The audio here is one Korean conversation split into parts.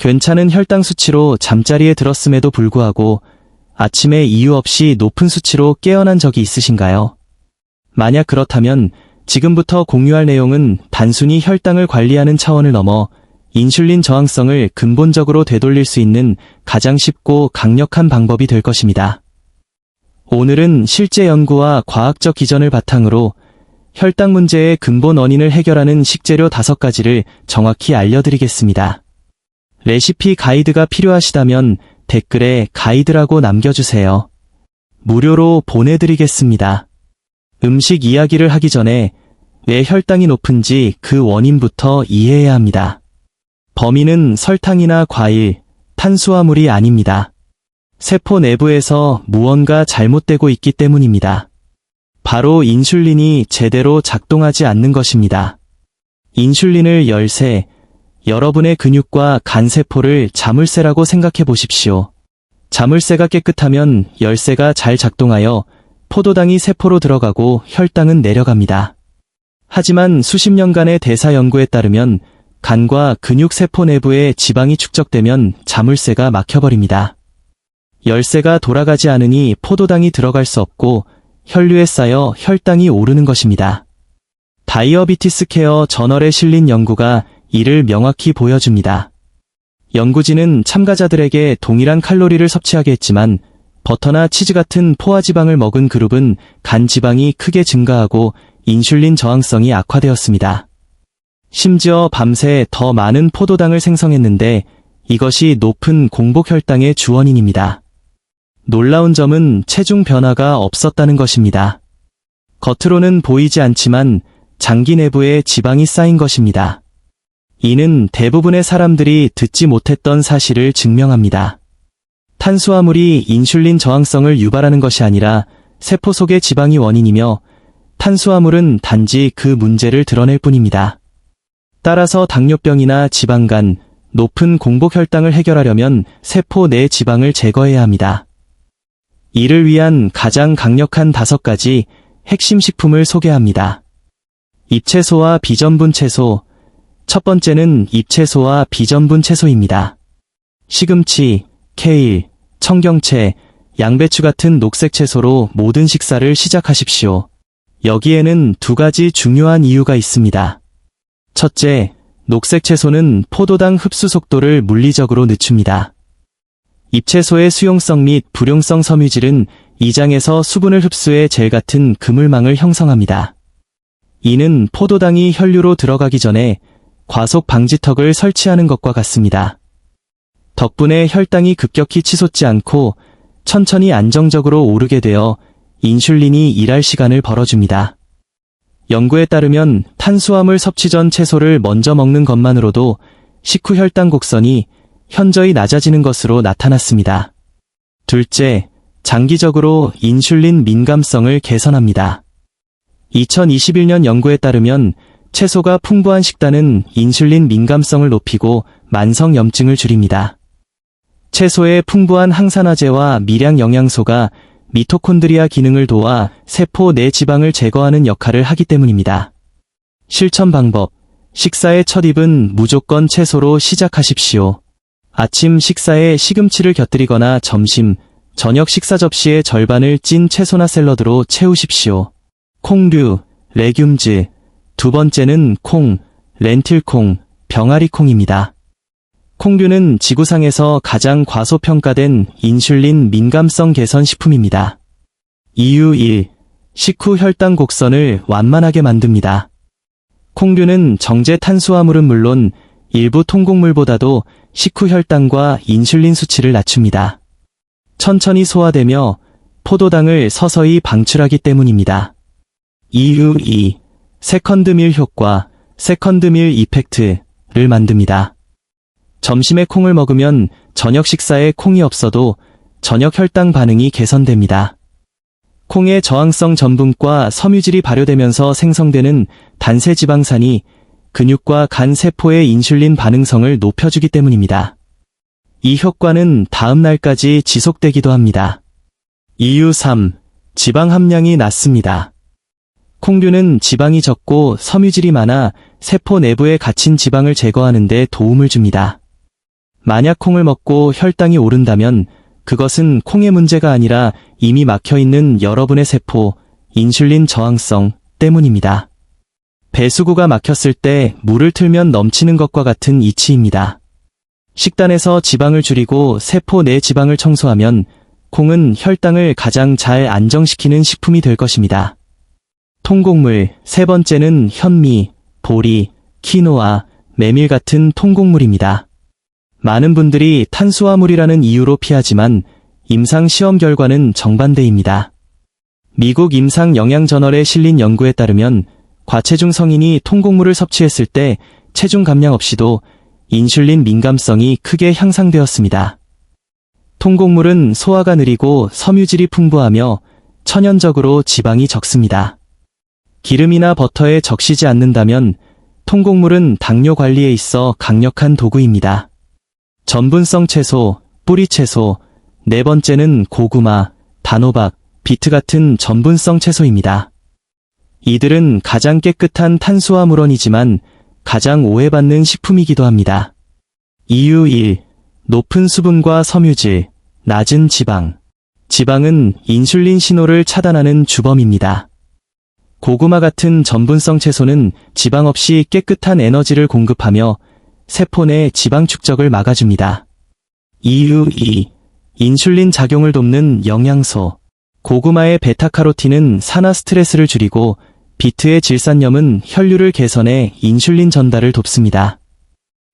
괜찮은 혈당 수치로 잠자리에 들었음에도 불구하고 아침에 이유 없이 높은 수치로 깨어난 적이 있으신가요? 만약 그렇다면 지금부터 공유할 내용은 단순히 혈당을 관리하는 차원을 넘어 인슐린 저항성을 근본적으로 되돌릴 수 있는 가장 쉽고 강력한 방법이 될 것입니다. 오늘은 실제 연구와 과학적 기전을 바탕으로 혈당 문제의 근본 원인을 해결하는 식재료 5가지를 정확히 알려드리겠습니다. 레시피 가이드가 필요하시다면 댓글에 가이드라고 남겨주세요. 무료로 보내드리겠습니다. 음식 이야기를 하기 전에 왜 혈당이 높은지 그 원인부터 이해해야 합니다. 범인은 설탕이나 과일, 탄수화물이 아닙니다. 세포 내부에서 무언가 잘못되고 있기 때문입니다. 바로 인슐린이 제대로 작동하지 않는 것입니다. 인슐린을 열쇠, 여러분의 근육과 간세포를 자물쇠라고 생각해 보십시오. 자물쇠가 깨끗하면 열쇠가 잘 작동하여 포도당이 세포로 들어가고 혈당은 내려갑니다. 하지만 수십 년간의 대사 연구에 따르면 간과 근육 세포 내부에 지방이 축적되면 자물쇠가 막혀버립니다. 열쇠가 돌아가지 않으니 포도당이 들어갈 수 없고 혈류에 쌓여 혈당이 오르는 것입니다. 다이어비티스 케어 저널에 실린 연구가 이를 명확히 보여줍니다. 연구진은 참가자들에게 동일한 칼로리를 섭취하게 했지만 버터나 치즈 같은 포화지방을 먹은 그룹은 간 지방이 크게 증가하고 인슐린 저항성이 악화되었습니다. 심지어 밤새 더 많은 포도당을 생성했는데 이것이 높은 공복 혈당의 주원인입니다. 놀라운 점은 체중 변화가 없었다는 것입니다. 겉으로는 보이지 않지만 장기 내부에 지방이 쌓인 것입니다. 이는 대부분의 사람들이 듣지 못했던 사실을 증명합니다. 탄수화물이 인슐린 저항성을 유발하는 것이 아니라 세포 속의 지방이 원인이며 탄수화물은 단지 그 문제를 드러낼 뿐입니다. 따라서 당뇨병이나 지방간, 높은 공복 혈당을 해결하려면 세포 내 지방을 제거해야 합니다. 이를 위한 가장 강력한 5가지 핵심 식품을 소개합니다. 잎채소와 비전분 채소. 첫 번째는 잎채소와 비전분 채소입니다. 시금치, 케일, 청경채, 양배추 같은 녹색 채소로 모든 식사를 시작하십시오. 여기에는 2가지 중요한 이유가 있습니다. 첫째, 녹색 채소는 포도당 흡수 속도를 물리적으로 늦춥니다. 잎채소의 수용성 및 불용성 섬유질은 이장에서 수분을 흡수해 젤 같은 그물망을 형성합니다. 이는 포도당이 혈류로 들어가기 전에 과속 방지턱을 설치하는 것과 같습니다. 덕분에 혈당이 급격히 치솟지 않고 천천히 안정적으로 오르게 되어 인슐린이 일할 시간을 벌어줍니다. 연구에 따르면 탄수화물 섭취 전 채소를 먼저 먹는 것만으로도 식후 혈당 곡선이 현저히 낮아지는 것으로 나타났습니다. 둘째, 장기적으로 인슐린 민감성을 개선합니다. 2021년 연구에 따르면 채소가 풍부한 식단은 인슐린 민감성을 높이고 만성염증을 줄입니다. 채소의 풍부한 항산화제와 미량 영양소가 미토콘드리아 기능을 도와 세포 내 지방을 제거하는 역할을 하기 때문입니다. 실천 방법. 식사의 첫 입은 무조건 채소로 시작하십시오. 아침 식사에 시금치를 곁들이거나 점심, 저녁 식사 접시의 절반을 찐 채소나 샐러드로 채우십시오. 콩류, 레듐즈. 2번째는 콩, 렌틸콩, 병아리콩입니다. 콩류는 지구상에서 가장 과소평가된 인슐린 민감성 개선 식품입니다. 이유 1. 식후 혈당 곡선을 완만하게 만듭니다. 콩류는 정제 탄수화물은 물론 일부 통곡물보다도 식후 혈당과 인슐린 수치를 낮춥니다. 천천히 소화되며 포도당을 서서히 방출하기 때문입니다. 이유 2. 세컨드밀 효과, 세컨드밀 이펙트를 만듭니다. 점심에 콩을 먹으면 저녁 식사에 콩이 없어도 저녁 혈당 반응이 개선됩니다. 콩의 저항성 전분과 섬유질이 발효되면서 생성되는 단세 지방산이 근육과 간 세포의 인슐린 반응성을 높여주기 때문입니다. 이 효과는 다음 날까지 지속되기도 합니다. 이유 3. 지방 함량이 낮습니다. 콩류는 지방이 적고 섬유질이 많아 세포 내부에 갇힌 지방을 제거하는 데 도움을 줍니다. 만약 콩을 먹고 혈당이 오른다면 그것은 콩의 문제가 아니라 이미 막혀있는 여러분의 세포, 인슐린 저항성 때문입니다. 배수구가 막혔을 때 물을 틀면 넘치는 것과 같은 이치입니다. 식단에서 지방을 줄이고 세포 내 지방을 청소하면 콩은 혈당을 가장 잘 안정시키는 식품이 될 것입니다. 통곡물, 세 번째는 현미, 보리, 키노아, 메밀 같은 통곡물입니다. 많은 분들이 탄수화물이라는 이유로 피하지만 임상 시험 결과는 정반대입니다. 미국 임상영양저널에 실린 연구에 따르면 과체중 성인이 통곡물을 섭취했을 때 체중 감량 없이도 인슐린 민감성이 크게 향상되었습니다. 통곡물은 소화가 느리고 섬유질이 풍부하며 천연적으로 지방이 적습니다. 기름이나 버터에 적시지 않는다면 통곡물은 당뇨 관리에 있어 강력한 도구입니다. 전분성 채소, 뿌리채소, 네 번째는 고구마, 단호박, 비트 같은 전분성 채소입니다. 이들은 가장 깨끗한 탄수화물원이지만 가장 오해받는 식품이기도 합니다. 이유 1. 높은 수분과 섬유질, 낮은 지방. 지방은 인슐린 신호를 차단하는 주범입니다. 고구마 같은 전분성 채소는 지방 없이 깨끗한 에너지를 공급하며 세포 내 지방 축적을 막아줍니다. 이유 2. 인슐린 작용을 돕는 영양소. 고구마의 베타카로틴은 산화 스트레스를 줄이고 비트의 질산염은 혈류를 개선해 인슐린 전달을 돕습니다.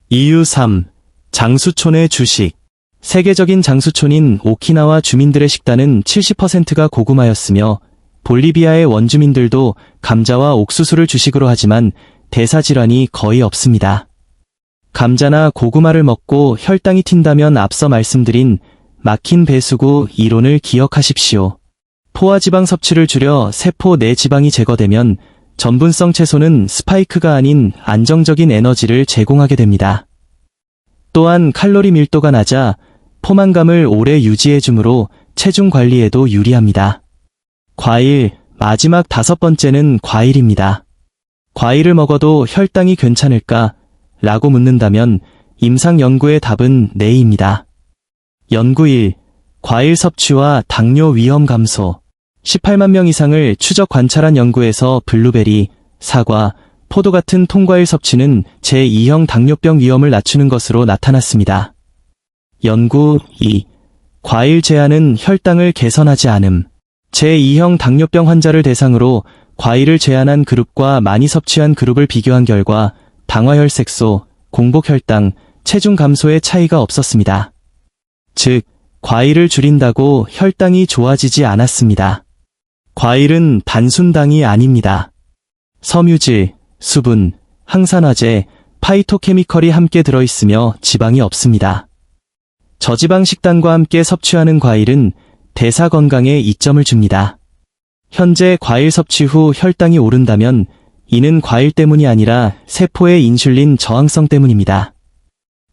이유 3. 장수촌의 주식. 세계적인 장수촌인 오키나와 주민들의 식단은 70%가 고구마였으며 볼리비아의 원주민들도 감자와 옥수수를 주식으로 하지만 대사질환이 거의 없습니다. 감자나 고구마를 먹고 혈당이 튄다면 앞서 말씀드린 막힌 배수구 이론을 기억하십시오. 포화지방 섭취를 줄여 세포 내 지방이 제거되면 전분성 채소는 스파이크가 아닌 안정적인 에너지를 제공하게 됩니다. 또한 칼로리 밀도가 낮아 포만감을 오래 유지해주므로 체중 관리에도 유리합니다. 과일, 마지막 다섯 번째는 과일입니다. 과일을 먹어도 혈당이 괜찮을까? 라고 묻는다면 임상 연구의 답은 네입니다. 연구 1. 과일 섭취와 당뇨 위험 감소. 18만 명 이상을 추적 관찰한 연구에서 블루베리, 사과, 포도 같은 통과일 섭취는 제2형 당뇨병 위험을 낮추는 것으로 나타났습니다. 연구 2. 과일 제한은 혈당을 개선하지 않음. 제2형 당뇨병 환자를 대상으로 과일을 제한한 그룹과 많이 섭취한 그룹을 비교한 결과 당화혈색소, 공복혈당, 체중 감소의 차이가 없었습니다. 즉, 과일을 줄인다고 혈당이 좋아지지 않았습니다. 과일은 단순당이 아닙니다. 섬유질, 수분, 항산화제, 파이토케미컬이 함께 들어있으며 지방이 없습니다. 저지방 식단과 함께 섭취하는 과일은 대사 건강에 이점을 줍니다. 현재 과일 섭취 후 혈당이 오른다면 이는 과일 때문이 아니라 세포의 인슐린 저항성 때문입니다.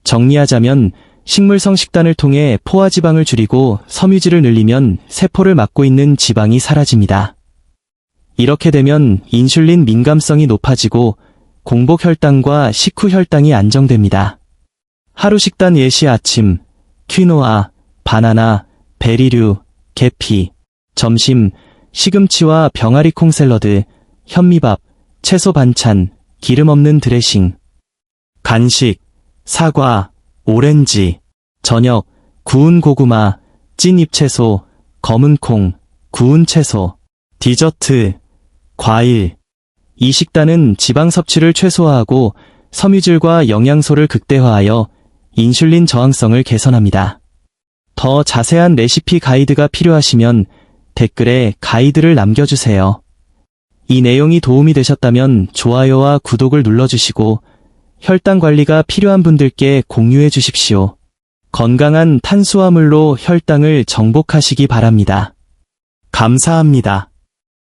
정리하자면 식물성 식단을 통해 포화지방을 줄이고 섬유질을 늘리면 세포를 막고 있는 지방이 사라집니다. 이렇게 되면 인슐린 민감성이 높아지고 공복혈당과 식후혈당이 안정됩니다. 하루 식단 예시 아침, 퀴노아, 바나나, 베리류, 계피. 점심, 시금치와 병아리콩 샐러드, 현미밥, 채소 반찬, 기름 없는 드레싱. 간식, 사과, 오렌지. 저녁, 구운 고구마, 찐 잎채소, 검은 콩, 구운 채소. 디저트, 과일. 이 식단은 지방 섭취를 최소화하고 섬유질과 영양소를 극대화하여 인슐린 저항성을 개선합니다. 더 자세한 레시피 가이드가 필요하시면 댓글에 가이드를 남겨주세요. 이 내용이 도움이 되셨다면 좋아요와 구독을 눌러주시고 혈당 관리가 필요한 분들께 공유해 주십시오. 건강한 탄수화물로 혈당을 정복하시기 바랍니다. 감사합니다.